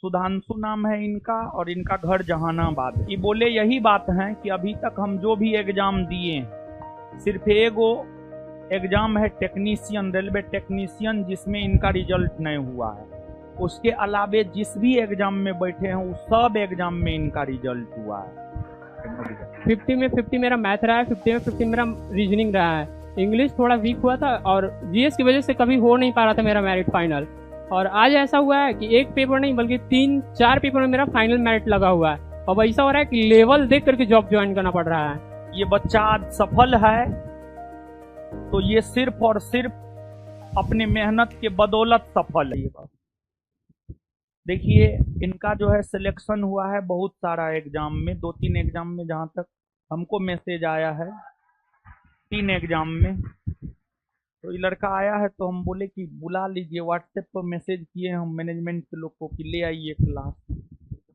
सुधांशु नाम है इनका और इनका घर जहानाबाद। ये बोले यही बात है कि अभी तक हम जो भी एग्जाम दिए सिर्फ एगो एग्जाम है टेक्नीशियन, रेलवे टेक्नीशियन, जिसमें इनका रिजल्ट नहीं हुआ है। उसके अलावे जिस भी एग्जाम में बैठे हैं उस सब एग्जाम में इनका रिजल्ट हुआ है। 50 में 50 मेरा मैथ रहा है, 50 में 50 मेरा रीजनिंग रहा है। इंग्लिश थोड़ा वीक हुआ था और जीएस की वजह से कभी हो नहीं पा रहा था मेरा मेरिट फाइनल। और आज ऐसा हुआ है कि एक पेपर नहीं बल्कि 3-4 पेपर में मेरा फाइनल मेरिट लगा हुआ है। अब ऐसा हो रहा है कि लेवल देख करके जॉब ज्वाइन करना पड़ रहा है। ये बच्चा आज सफल है तो ये सिर्फ और सिर्फ अपने मेहनत के बदौलत सफल है। देखिए इनका जो है सिलेक्शन हुआ है बहुत सारा एग्जाम में, 2-3 एग्जाम में, जहां तक हमको मैसेज आया है 3 एग्जाम में। तो ये लड़का आया है तो हम बोले कि बुला लीजिए, व्हाट्सएप पर मैसेज किए हम मैनेजमेंट के लोग को कि ले आइए क्लास।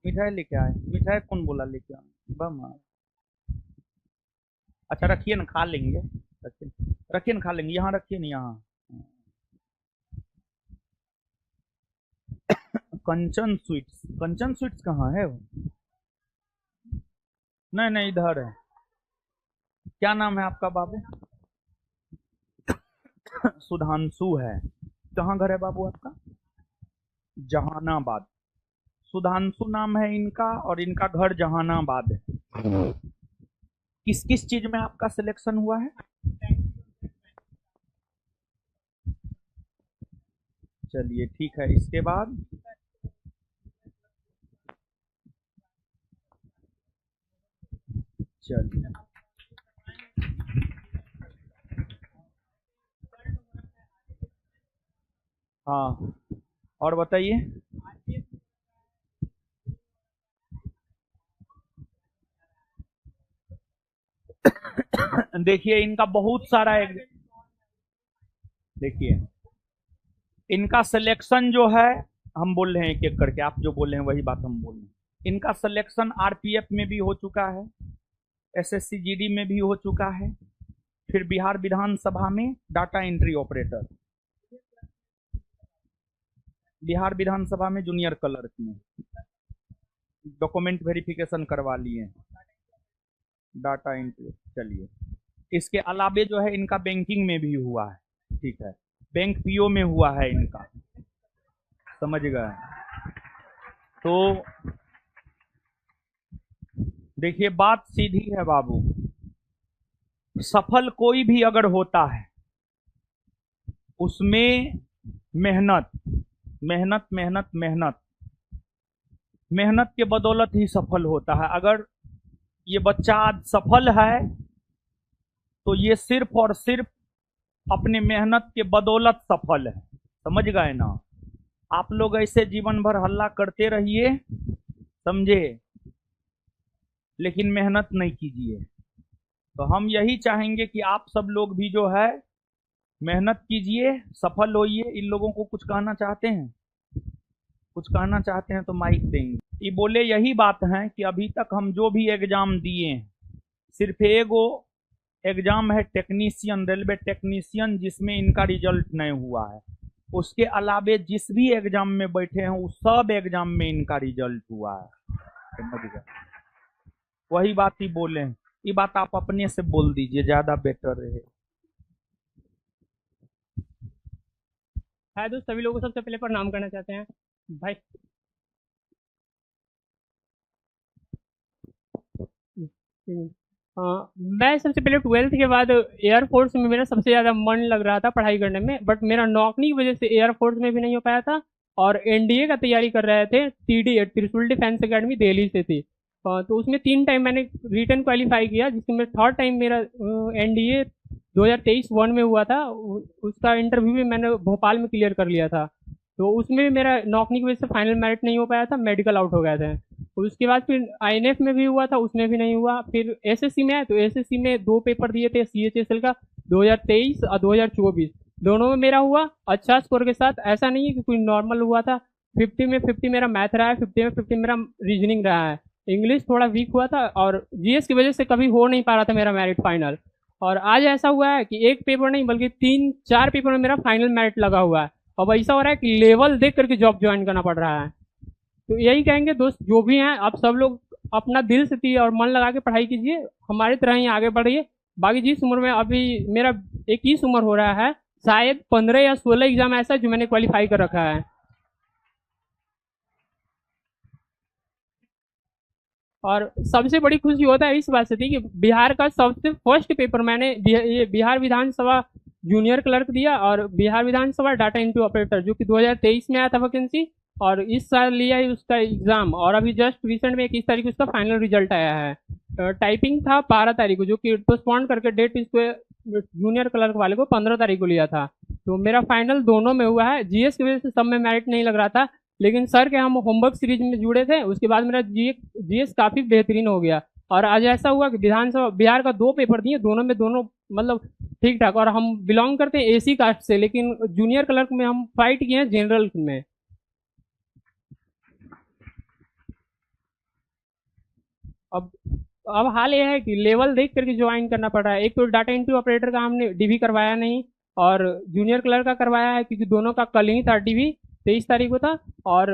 मिठाई लेके आए। मिठाई कौन बोला लेके आए? बम। अच्छा रखिए ना, खा लेंगे। रखिए ना, खा लेंगे। यहाँ रखिए ना, यहाँ। कंचन स्वीट्स। कंचन स्वीट्स कहाँ है वो? नहीं नहीं, इधर है। क्या नाम है आपका बाबू? सुधांशु है। कहाँ घर है बाबू आपका? जहानाबाद। सुधांशु नाम है इनका और इनका घर जहानाबाद है। किस किस चीज में आपका सिलेक्शन हुआ है? चलिए ठीक है। इसके बाद चलिए हाँ, और बताइए। देखिए इनका बहुत सारा देखिए इनका सिलेक्शन जो है, हम बोल रहे हैं एक एक करके, आप जो बोल रहे हैं वही बात हम बोल रहे हैं। इनका सिलेक्शन आरपीएफ में भी हो चुका है, एसएससी जीडी में भी हो चुका है, फिर बिहार विधानसभा में डाटा एंट्री ऑपरेटर, बिहार विधानसभा में जूनियर क्लर्क में डॉक्यूमेंट वेरिफिकेशन करवा लिए, डाटा एंट्री। चलिए इसके अलावे जो है इनका बैंकिंग में भी हुआ है, ठीक है, बैंक पीओ में हुआ है इनका, समझ गए। तो देखिए बात सीधी है बाबू, सफल कोई भी अगर होता है उसमें मेहनत मेहनत मेहनत मेहनत मेहनत के बदौलत ही सफल होता है। अगर ये बच्चा आज सफल है तो ये सिर्फ और सिर्फ अपने मेहनत के बदौलत सफल है, समझ गए ना। आप लोग ऐसे जीवन भर हल्ला करते रहिए, समझे, लेकिन मेहनत नहीं कीजिए। तो हम यही चाहेंगे कि आप सब लोग भी जो है मेहनत कीजिए, सफल होइए। इन लोगों को कुछ कहना चाहते हैं? कुछ कहना चाहते हैं तो माइक देंगे। ये बोले यही बात है कि अभी तक हम जो भी एग्जाम दिए सिर्फ एगो एग्जाम है टेक्नीशियन, रेलवे टेक्नीशियन, जिसमें इनका रिजल्ट नहीं हुआ है। उसके अलावे जिस भी एग्जाम में बैठे हैं उस सब एग्जाम में इनका रिजल्ट हुआ है। वही बात ही बोले हैं, ये बात आप अपने से बोल दीजिए, ज्यादा बेटर रहे। हाय दोस्त, सभी लोगों को सबसे पहले प्रणाम करना चाहते हैं भाई। मैं सबसे पहले 12th के बाद एयरफोर्स में मेरा सबसे ज़्यादा मन लग रहा था पढ़ाई करने में, बट मेरा नौकरी की वजह से एयरफोर्स में भी नहीं हो पाया था। और एनडीए का तैयारी कर रहे थे, टीडी त्रिशूल डिफेंस अकेडमी दिल्ली से थी। तो उसमें 3 टाइम मैंने रिटर्न क्वालिफाई किया, जिसमें मैं 3rd टाइम मेरा एनडीए 2023-1 में हुआ था। उसका इंटरव्यू भी मैंने भोपाल में क्लियर कर लिया था। तो उसमें भी मेरा नौकरी की वजह से फाइनल मेरिट नहीं हो पाया था, मेडिकल आउट हो गए थे। उसके बाद फिर आईएनएफ में भी हुआ था, उसमें भी नहीं हुआ। फिर एसएससी में आया तो एसएससी में 2 पेपर दिए थे सीएचएसएल का, 2023 और 2024, दोनों में मेरा हुआ अच्छा स्कोर के साथ। ऐसा नहीं है कि कोई नॉर्मल हुआ था। 50 में 50 मेरा मैथ रहा है, 50 में 50 मेरा रीजनिंग रहा है। इंग्लिश थोड़ा वीक हुआ था और जीएस की वजह से कभी हो नहीं पा रहा था मेरा मेरिट फाइनल। और आज ऐसा हुआ है कि एक पेपर नहीं बल्कि 3-4 पेपर में मेरा फाइनल मेरिट लगा हुआ है। अब ऐसा हो रहा है कि लेवल देख करके जॉब ज्वाइन करना पड़ रहा है। तो यही कहेंगे दोस्त जो भी हैं, आप सब लोग अपना दिल से दिए और मन लगा के पढ़ाई कीजिए, हमारी तरह ही आगे बढ़िए। बाकी जिस उम्र में अभी मेरा 21 उम्र हो रहा है, शायद 15 या 16 एग्जाम ऐसा है जो मैंने क्वालिफाई कर रखा है। और सबसे बड़ी खुशी होता है इस बात से थी कि बिहार का सबसे फर्स्ट पेपर मैंने ये बिहार विधानसभा जूनियर क्लर्क दिया, और बिहार विधानसभा डाटा एंट्री ऑपरेटर जो कि 2023 में आया था वैकेंसी, और इस साल लिया है उसका एग्जाम, और अभी जस्ट रिसेंट में 21 तारीख को उसका फाइनल रिजल्ट आया है। टाइपिंग था 12 तारीख को, जो कि पोस्टपोन करके डेट इसको जूनियर क्लर्क वाले को 15 तारीख को लिया था। तो मेरा फाइनल दोनों में हुआ है। जीएस की वजह से सब में मेरिट नहीं लग रहा था, लेकिन सर के हम होमवर्क सीरीज में जुड़े थे, उसके बाद मेरा जीएस काफी बेहतरीन हो गया। और आज ऐसा हुआ कि विधानसभा बिहार का 2 पेपर दिए, दोनों में दोनों मतलब ठीक ठाक। और हम बिलोंग करते हैं एसी कास्ट से, लेकिन जूनियर क्लर्क में हम फाइट किए हैं जनरल में। अब अब हाल यह है कि लेवल देख करके ज्वाइन करना पड़ रहा है। एक तो डाटा एंट्री ऑपरेटर का हमने डीवी करवाया नहीं, और जूनियर क्लर्क का करवाया है क्योंकि दोनों का कल ही था, डीवी 23 तारीख को था। और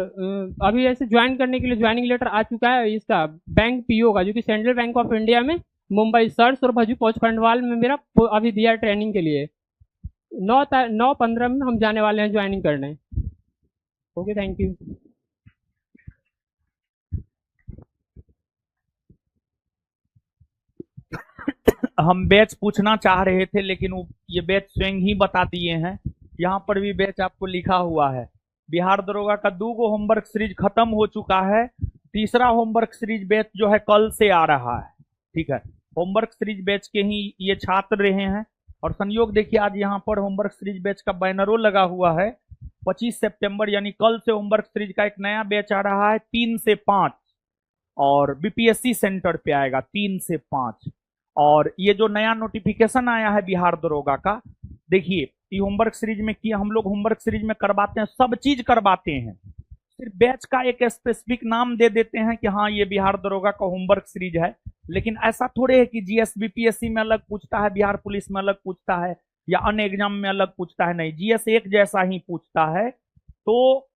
अभी ऐसे ज्वाइन करने के लिए ज्वाइनिंग लेटर आ चुका है इसका बैंक पीओ का, जो कि सेंट्रल बैंक ऑफ इंडिया में मुंबई सर्च और भजू पहुंच खंडवाल में मेरा अभी दिया ट्रेनिंग के लिए। 9/15 में हम जाने वाले हैं ज्वाइनिंग करने। Okay, thank you. हम बैच पूछना चाह रहे थे, लेकिन ये बैच स्वयं ही बता दिए हैं। यहाँ पर भी बैच आपको लिखा हुआ है। बिहार दरोगा का 2 गो होमवर्क सीरीज खत्म हो चुका है। तीसरा होमवर्क सीरीज बैच जो है कल से आ रहा है। ठीक है, होमवर्क सीरीज बैच के ही ये छात्र रहे हैं। और संयोग देखिए, आज यहाँ पर होमवर्क सीरीज बैच का बैनरों लगा हुआ है। 25 सितंबर यानी कल से होमवर्क सीरीज का एक नया बैच आ रहा है 3 से 5, और बीपीएससी सेंटर पे आएगा 3 से 5। और ये जो नया नोटिफिकेशन आया है बिहार दरोगा का, देखिए ये होमवर्क सीरीज में किया, हम लोग होमवर्क सीरीज में करवाते हैं, सब चीज करवाते हैं, सिर्फ बैच का एक स्पेसिफिक नाम दे देते हैं कि हाँ ये बिहार दरोगा का होमवर्क सीरीज है। लेकिन ऐसा थोड़े है कि जीएस बीपीएससी में अलग पूछता है, बिहार पुलिस में अलग पूछता है, या अन्य एग्जाम में अलग पूछता है। नहीं, जीएस एक जैसा ही पूछता है। तो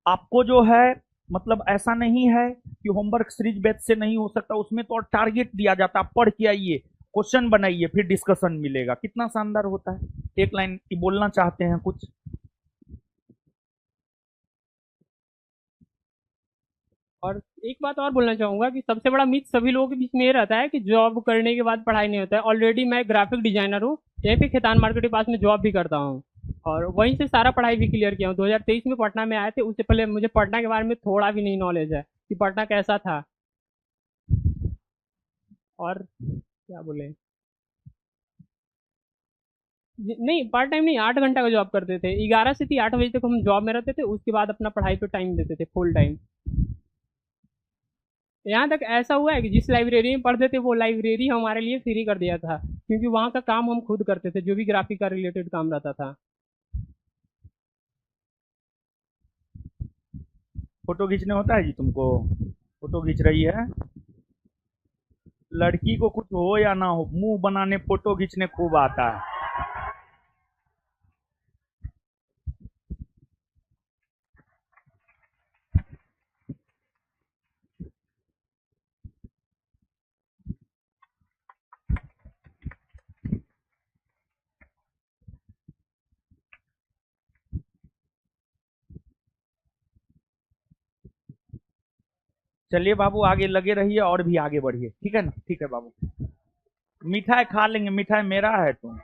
आपको जो है मतलब ऐसा नहीं है कि होमवर्क सीरीज बैच से नहीं हो सकता, उसमें तो और टारगेट दिया जाता है, पढ़ के आइए, क्वेश्चन बनाइए, फिर डिस्कशन मिलेगा। कितना शानदार होता है। एक लाइन की बोलना चाहते हैं कुछ? और एक बात और बोलना चाहूंगा कि सबसे बड़ा मिथ सभी लोगों के बीच में ये रहता है कि जॉब करने के बाद पढ़ाई नहीं होता है। ऑलरेडी मैं ग्राफिक डिजाइनर हूँ, यहीं पे खेतान मार्केट के पास में जॉब भी करता हूँ, और वहीं से सारा पढ़ाई भी क्लियर किया हूँ। 2023 में पटना में आए थे, उससे पहले मुझे पटना के बारे में थोड़ा भी नहीं नॉलेज है कि पटना कैसा था। और क्या बोले, नहीं पार्ट टाइम नहीं, 8 घंटा का जॉब करते थे। 11 से थी 8 बजे तक हम जॉब में रहते थे, उसके बाद अपना पढ़ाई पे टाइम देते थे फुल टाइम। यहाँ तक ऐसा हुआ है कि जिस लाइब्रेरी में पढ़ते थे वो लाइब्रेरी हमारे लिए फ्री कर दिया था, क्योंकि वहाँ का काम हम खुद करते थे, जो भी ग्राफिक का रिलेटेड काम रहता था। फोटो खींचने होता है जी तुमको? फोटो खींच रही है लड़की को, कुछ हो या ना हो, मुंह बनाने फोटो खींचने खूब आता है। चलिए बाबू, आगे लगे रहिए और भी आगे बढ़िए, ठीक है ना? ठीक है बाबू, मिठाई खा लेंगे, मिठाई मेरा है तुम